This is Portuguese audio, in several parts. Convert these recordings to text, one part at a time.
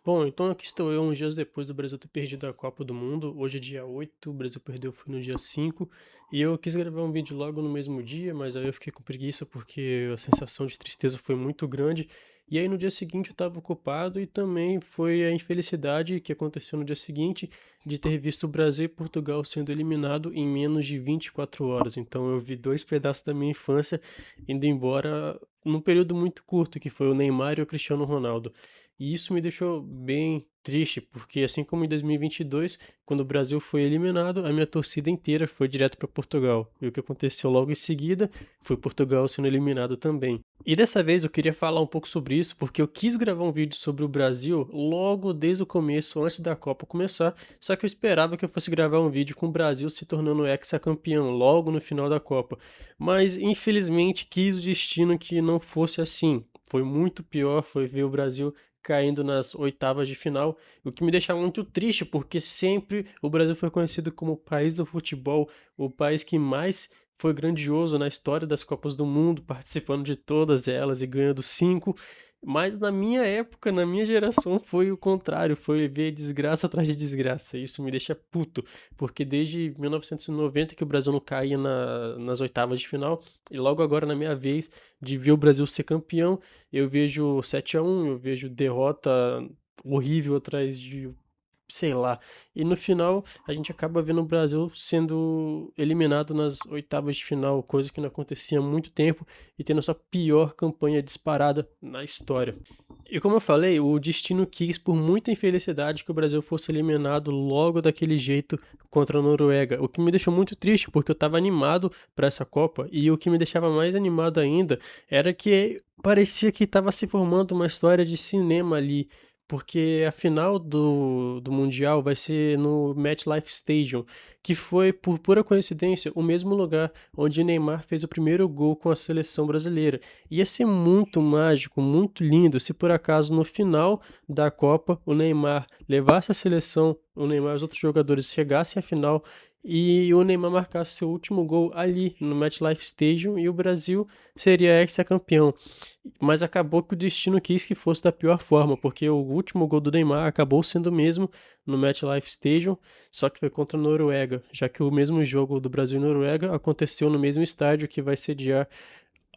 Bom, então aqui estou eu uns dias depois do Brasil ter perdido a Copa do Mundo. Hoje é dia 8, o Brasil perdeu foi no dia 5. E eu quis gravar um vídeo logo no mesmo dia, mas aí eu fiquei com preguiça porque a sensação de tristeza foi muito grande. E aí no dia seguinte eu estava ocupado e também foi a infelicidade que aconteceu no dia seguinte de ter visto o Brasil e Portugal sendo eliminado em menos de 24 horas. Então eu vi dois pedaços da minha infância indo embora num período muito curto, que foi o Neymar e o Cristiano Ronaldo. E isso me deixou bem triste, porque assim como em 2022, quando o Brasil foi eliminado, a minha torcida inteira foi direto para Portugal. E o que aconteceu logo em seguida foi Portugal sendo eliminado também. E dessa vez eu queria falar um pouco sobre isso, porque eu quis gravar um vídeo sobre o Brasil logo desde o começo, antes da Copa começar, só que eu esperava que eu fosse gravar um vídeo com o Brasil se tornando hexacampeão logo no final da Copa. Mas infelizmente quis o destino que não fosse assim. Foi muito pior, foi ver o Brasil caindo nas oitavas de final, o que me deixa muito triste, porque sempre o Brasil foi conhecido como o país do futebol, o país que mais foi grandioso na história das Copas do Mundo, participando de todas elas e ganhando cinco. Mas na minha época, na minha geração, foi o contrário, foi ver desgraça atrás de desgraça. Isso me deixa puto, porque desde 1990 que o Brasil não caía nas oitavas de final, e logo agora na minha vez de ver o Brasil ser campeão, eu vejo 7-1, eu vejo derrota horrível atrás de, sei lá. E no final a gente acaba vendo o Brasil sendo eliminado nas oitavas de final, coisa que não acontecia há muito tempo, e tendo a sua pior campanha disparada na história. E como eu falei, o destino quis por muita infelicidade que o Brasil fosse eliminado logo daquele jeito contra a Noruega, o que me deixou muito triste porque eu estava animado para essa Copa, e o que me deixava mais animado ainda era que parecia que estava se formando uma história de cinema ali, porque a final do Mundial vai ser no MetLife Stadium, que foi, por pura coincidência, o mesmo lugar onde Neymar fez o primeiro gol com a seleção brasileira. Ia ser muito mágico, muito lindo, se por acaso no final da Copa o Neymar levasse a seleção, o Neymar e os outros jogadores chegassem à final e o Neymar marcasse seu último gol ali no MetLife Stadium e o Brasil seria ex-campeão. Mas acabou que o destino quis que fosse da pior forma, porque o último gol do Neymar acabou sendo mesmo no MetLife Stadium, só que foi contra a Noruega, já que o mesmo jogo do Brasil e Noruega aconteceu no mesmo estádio que vai sediar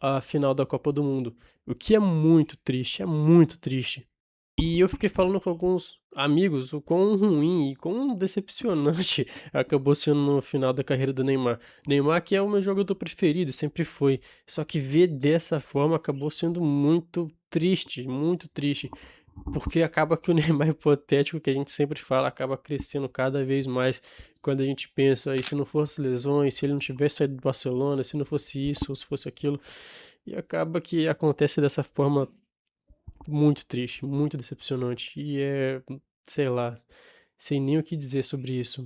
a final da Copa do Mundo. O que é muito triste, é muito triste. E eu fiquei falando com alguns amigos o quão ruim e quão decepcionante acabou sendo no final da carreira do Neymar. Neymar que é o meu jogador preferido, sempre foi. Só que ver dessa forma acabou sendo muito triste. Porque acaba que o Neymar hipotético que a gente sempre fala acaba crescendo cada vez mais quando a gente pensa, aí se não fosse lesões, se ele não tivesse saído do Barcelona, se não fosse isso ou se fosse aquilo. E acaba que acontece dessa forma muito triste, muito decepcionante. E é, sei lá, sem nem o que dizer sobre isso.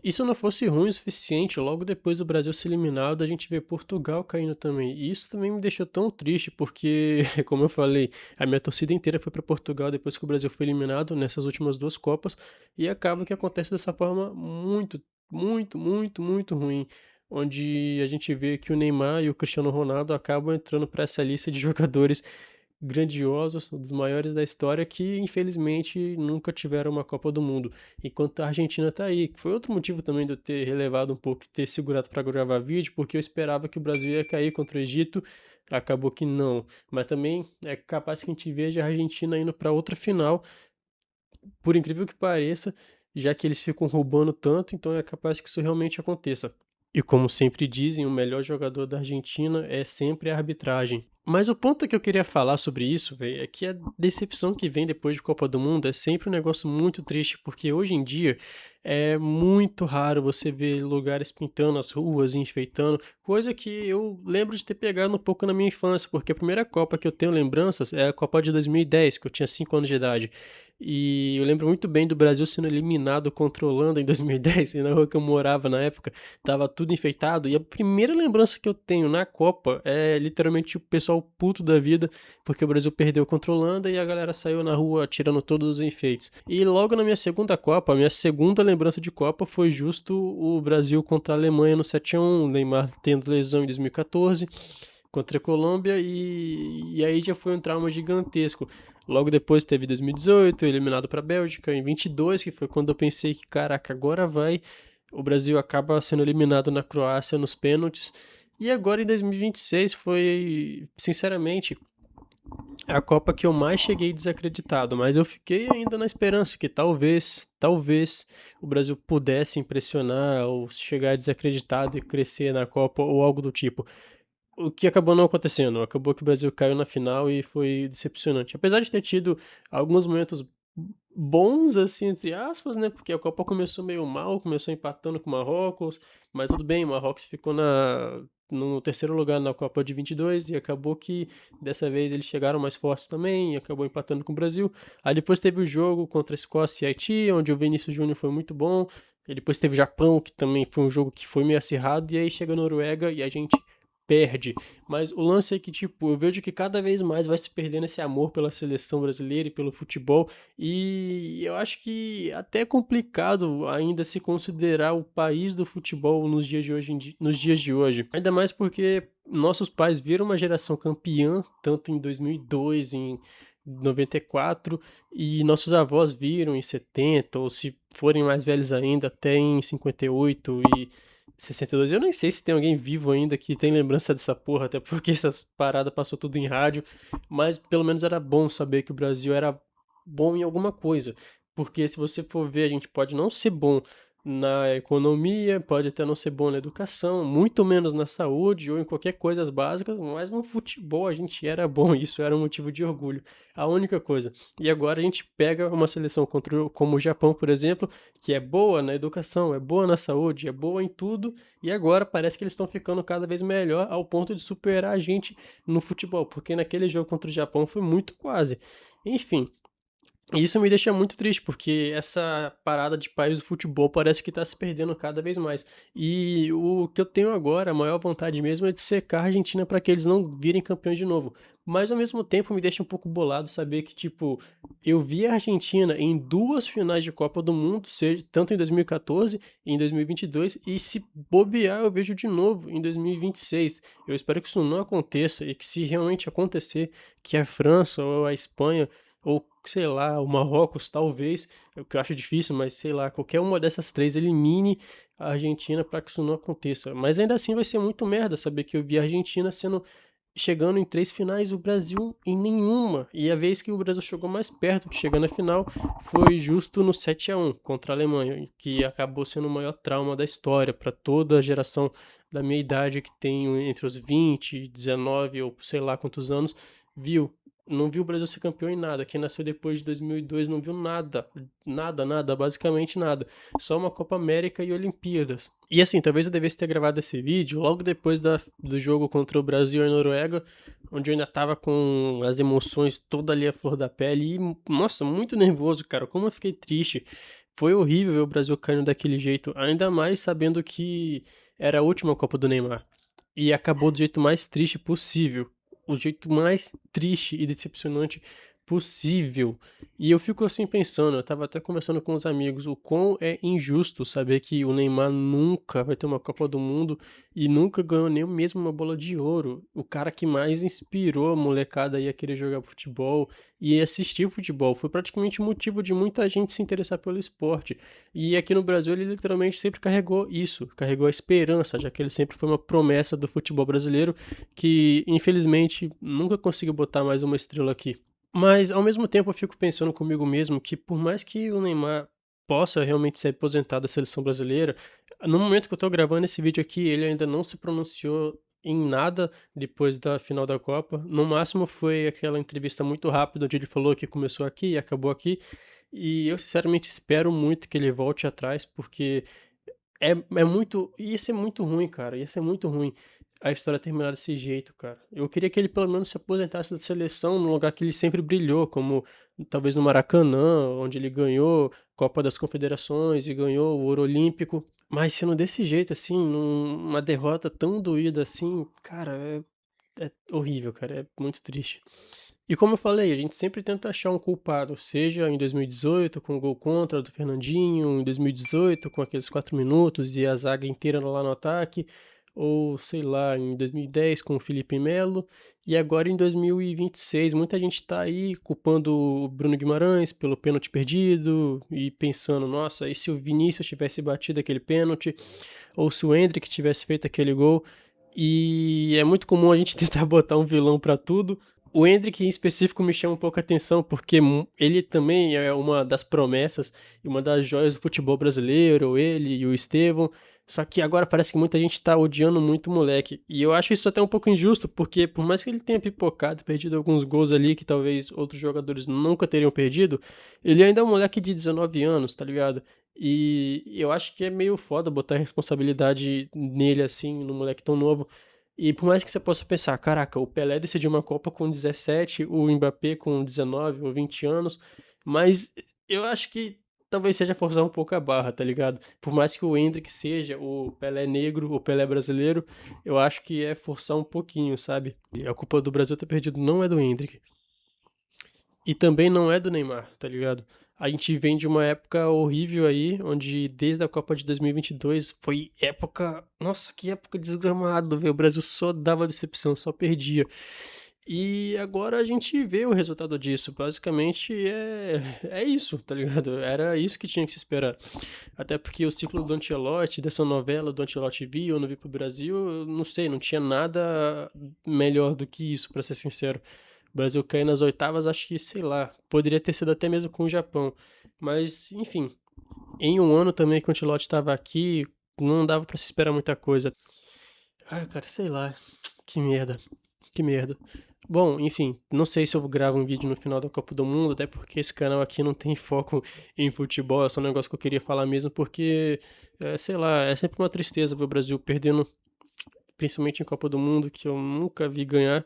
E se não fosse ruim o suficiente, logo depois do Brasil ser eliminado, a gente vê Portugal caindo também. E isso também me deixou tão triste, porque, como eu falei, a minha torcida inteira foi para Portugal depois que o Brasil foi eliminado nessas últimas duas Copas. E acaba que acontece dessa forma muito ruim. Onde a gente vê que o Neymar e o Cristiano Ronaldo acabam entrando para essa lista de jogadores grandiosos, um dos maiores da história, que infelizmente nunca tiveram uma Copa do Mundo. Enquanto a Argentina tá aí, que foi outro motivo também de eu ter relevado um pouco e ter segurado para gravar vídeo, porque eu esperava que o Brasil ia cair contra o Egito, acabou que não. Mas também é capaz que a gente veja a Argentina indo para outra final, por incrível que pareça, já que eles ficam roubando tanto, então é capaz que isso realmente aconteça. E como sempre dizem, o melhor jogador da Argentina é sempre a arbitragem. Mas o ponto que eu queria falar sobre isso, velho, é que a decepção que vem depois de Copa do Mundo é sempre um negócio muito triste, porque hoje em dia é muito raro você ver lugares pintando as ruas e enfeitando, coisa que eu lembro de ter pegado um pouco na minha infância, porque a primeira Copa que eu tenho lembranças é a Copa de 2010, que eu tinha 5 anos de idade. E eu lembro muito bem do Brasil sendo eliminado contra a Holanda em 2010, e na rua que eu morava na época tava tudo enfeitado. E a primeira lembrança que eu tenho na Copa é literalmente o pessoal puto da vida, porque o Brasil perdeu contra a Holanda e a galera saiu na rua tirando todos os enfeites. E logo na minha segunda Copa, a minha segunda lembrança de Copa foi justo o Brasil contra a Alemanha no 7-1, o Neymar tendo lesão em 2014 contra a Colômbia e aí já foi um trauma gigantesco. Logo depois teve 2018, eliminado para a Bélgica, em 22, que foi quando eu pensei que, caraca, agora vai. O Brasil acaba sendo eliminado na Croácia nos pênaltis. E agora em 2026 foi, sinceramente, a Copa que eu mais cheguei desacreditado, mas eu fiquei ainda na esperança que talvez o Brasil pudesse impressionar ou chegar desacreditado e crescer na Copa ou algo do tipo. O que acabou não acontecendo. Acabou que o Brasil caiu na final e foi decepcionante. Apesar de ter tido alguns momentos bons, assim, entre aspas, né? Porque a Copa começou meio mal, começou empatando com o Marrocos, mas tudo bem, o Marrocos ficou no terceiro lugar na Copa de 22 e acabou que dessa vez eles chegaram mais fortes também e acabou empatando com o Brasil. Aí depois teve o jogo contra a Escócia e Haiti, onde o Vinícius Júnior foi muito bom. E depois teve o Japão, que também foi um jogo que foi meio acirrado, e aí chega a Noruega e a gente perde. Mas o lance é que, tipo, eu vejo que cada vez mais vai se perdendo esse amor pela seleção brasileira e pelo futebol. E eu acho que até é complicado ainda se considerar o país do futebol nos dias de hoje, nos dias de hoje. Ainda mais porque nossos pais viram uma geração campeã, tanto em 2002, em 94, e nossos avós viram em 70, ou se forem mais velhos ainda, até em 58 e 62. Eu nem sei se tem alguém vivo ainda que tem lembrança dessa porra, até porque essas paradas passou tudo em rádio, mas pelo menos era bom saber que o Brasil era bom em alguma coisa. Porque se você for ver, a gente pode não ser bom na economia, pode até não ser bom na educação, muito menos na saúde ou em qualquer coisa básicas, mas no futebol a gente era bom, isso era um motivo de orgulho. A única coisa. E agora a gente pega uma seleção como o Japão, por exemplo, que é boa na educação, é boa na saúde, é boa em tudo, e agora parece que eles estão ficando cada vez melhor ao ponto de superar a gente no futebol, porque naquele jogo contra o Japão foi muito quase. Enfim, e isso me deixa muito triste, porque essa parada de país do futebol parece que tá se perdendo cada vez mais. E o que eu tenho agora, a maior vontade mesmo é de secar a Argentina para que eles não virem campeões de novo. Mas ao mesmo tempo me deixa um pouco bolado saber que, tipo, eu vi a Argentina em duas finais de Copa do Mundo, seja tanto em 2014 e em 2022, e se bobear eu vejo de novo em 2026. Eu espero que isso não aconteça e que se realmente acontecer, que a França ou a Espanha ou sei lá, o Marrocos talvez, o que eu acho difícil, mas sei lá, qualquer uma dessas três elimine a Argentina para que isso não aconteça. Mas ainda assim vai ser muito merda saber que eu vi a Argentina chegando em três finais, o Brasil em nenhuma. E a vez que o Brasil chegou mais perto de chegar na final foi justo no 7-1 contra a Alemanha, que acabou sendo o maior trauma da história para toda a geração da minha idade que tem entre os 20, 19 ou sei lá quantos anos, viu. Não viu o Brasil ser campeão em nada. Quem nasceu depois de 2002 não viu nada. Nada, nada, basicamente nada. Só uma Copa América e Olimpíadas. E assim, talvez eu devesse ter gravado esse vídeo logo depois do jogo contra o Brasil e a Noruega, onde eu ainda tava com as emoções toda ali à flor da pele. E, nossa, muito nervoso, cara. Como eu fiquei triste. Foi horrível ver o Brasil caindo daquele jeito. Ainda mais sabendo que era a última Copa do Neymar. E acabou do jeito mais triste possível, o jeito mais triste e decepcionante possível. E eu fico assim pensando, eu tava até conversando com os amigos, o quão é injusto saber que o Neymar nunca vai ter uma Copa do Mundo e nunca ganhou nem mesmo uma bola de ouro. O cara que mais inspirou a molecada aí a querer jogar futebol e assistir futebol. Foi praticamente o motivo de muita gente se interessar pelo esporte. E aqui no Brasil ele literalmente sempre carregou isso, carregou a esperança, já que ele sempre foi uma promessa do futebol brasileiro que infelizmente nunca conseguiu botar mais uma estrela aqui. Mas ao mesmo tempo eu fico pensando comigo mesmo que por mais que o Neymar possa realmente ser aposentado da seleção brasileira, no momento que eu tô gravando esse vídeo aqui, ele ainda não se pronunciou em nada depois da final da Copa. No máximo foi aquela entrevista muito rápida onde ele falou que começou aqui e acabou aqui. E eu sinceramente espero muito que ele volte atrás, porque é muito. Ia ser muito ruim, cara. Ia ser muito ruim a história terminar desse jeito, cara. Eu queria que ele pelo menos se aposentasse da seleção no lugar que ele sempre brilhou, como talvez no Maracanã, onde ele ganhou Copa das Confederações e ganhou o Ouro Olímpico. Mas sendo desse jeito, assim, numa derrota tão doída assim, cara, é horrível, cara. É muito triste. E como eu falei, a gente sempre tenta achar um culpado, seja em 2018 com o gol contra do Fernandinho, em 2018 com aqueles 4 minutos e a zaga inteira lá no ataque, ou sei lá, em 2010 com o Felipe Melo, e agora em 2026 muita gente tá aí culpando o Bruno Guimarães pelo pênalti perdido e pensando, nossa, e se o Vinícius tivesse batido aquele pênalti, ou se o Endrick tivesse feito aquele gol, e é muito comum a gente tentar botar um vilão pra tudo. O Endrick em específico me chama um pouco a atenção, porque ele também é uma das promessas e uma das joias do futebol brasileiro, ele e o Estevão. Só que agora parece que muita gente tá odiando muito o moleque. E eu acho isso até um pouco injusto, porque por mais que ele tenha pipocado, perdido alguns gols ali que talvez outros jogadores nunca teriam perdido, ele ainda é um moleque de 19 anos, tá ligado? E eu acho que é meio foda botar a responsabilidade nele assim, no moleque tão novo. E por mais que você possa pensar, caraca, o Pelé decidiu uma Copa com 17, o Mbappé com 19 ou 20 anos, mas eu acho que talvez seja forçar um pouco a barra, tá ligado? Por mais que o Endrick seja o Pelé negro, o Pelé brasileiro, eu acho que é forçar um pouquinho, sabe? E a culpa do Brasil ter perdido não é do Endrick. E também não é do Neymar, tá ligado? A gente vem de uma época horrível aí, onde desde a Copa de 2022 foi época. Nossa, que época desgramada, velho. O Brasil só dava decepção, só perdia. E agora a gente vê o resultado disso. Basicamente é isso, tá ligado? Era isso que tinha que se esperar. Até porque o ciclo do Ancelotti, dessa novela do Ancelotti vir ou não vir pro Brasil, eu não sei, não tinha nada melhor do que isso, pra ser sincero. O Brasil cair nas oitavas, acho que, sei lá, poderia ter sido até mesmo com o Japão. Mas, enfim, em um ano também que o Ancelotti estava aqui, não dava pra se esperar muita coisa. Ah, cara, sei lá, que merda, que merda. Bom, enfim, não sei se eu gravo um vídeo no final da Copa do Mundo, até porque esse canal aqui não tem foco em futebol, é só um negócio que eu queria falar mesmo, porque, sei lá, é sempre uma tristeza ver o Brasil perdendo, principalmente em Copa do Mundo, que eu nunca vi ganhar.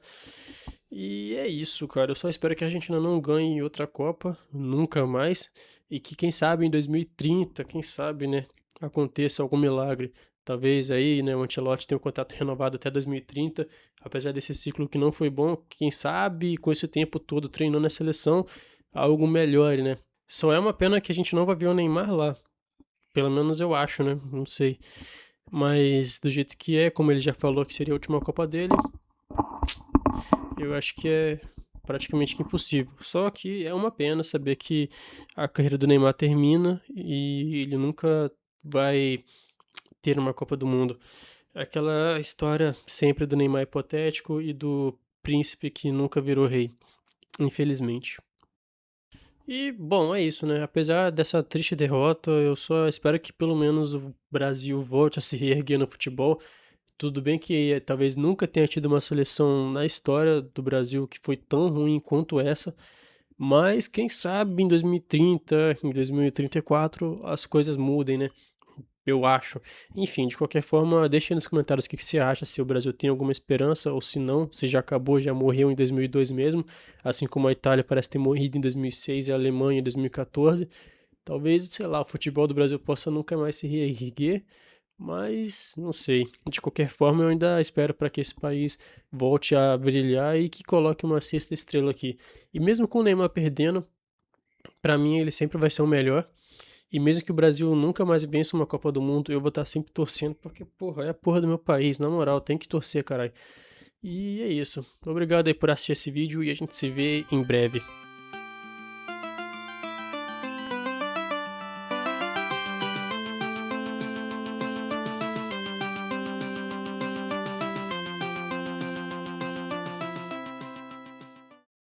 E é isso, cara. Eu só espero que a Argentina não ganhe outra Copa, nunca mais. E que, quem sabe, em 2030, quem sabe, né, aconteça algum milagre. Talvez aí, né, o Ancelotti tenha um contrato renovado até 2030, apesar desse ciclo que não foi bom. Quem sabe, com esse tempo todo treinando na seleção, algo melhore, né? Só é uma pena que a gente não vai ver o Neymar lá. Pelo menos eu acho, né? Não sei. Mas do jeito que é, como ele já falou que seria a última Copa dele, eu acho que é praticamente que impossível. Só que é uma pena saber que a carreira do Neymar termina e ele nunca vai ter uma Copa do Mundo. É aquela história sempre do Neymar hipotético e do príncipe que nunca virou rei, infelizmente. E, bom, é isso, né? Apesar dessa triste derrota, eu só espero que pelo menos o Brasil volte a se reerguer no futebol. Tudo bem que talvez nunca tenha tido uma seleção na história do Brasil que foi tão ruim quanto essa, mas quem sabe em 2030, em 2034 as coisas mudem, né? Eu acho. Enfim, de qualquer forma, deixa aí nos comentários o que você acha, se o Brasil tem alguma esperança ou se não, se já acabou, já morreu em 2002 mesmo, assim como a Itália parece ter morrido em 2006 e a Alemanha em 2014. Talvez, sei lá, o futebol do Brasil possa nunca mais se reerguer, mas não sei. De qualquer forma, eu ainda espero para que esse país volte a brilhar e que coloque uma sexta estrela aqui. E mesmo com o Neymar perdendo, para mim ele sempre vai ser o melhor. E mesmo que o Brasil nunca mais vença uma Copa do Mundo, eu vou estar sempre torcendo, porque, porra, é a porra do meu país, na moral, tem que torcer, caralho. E é isso. Obrigado aí por assistir esse vídeo e a gente se vê em breve.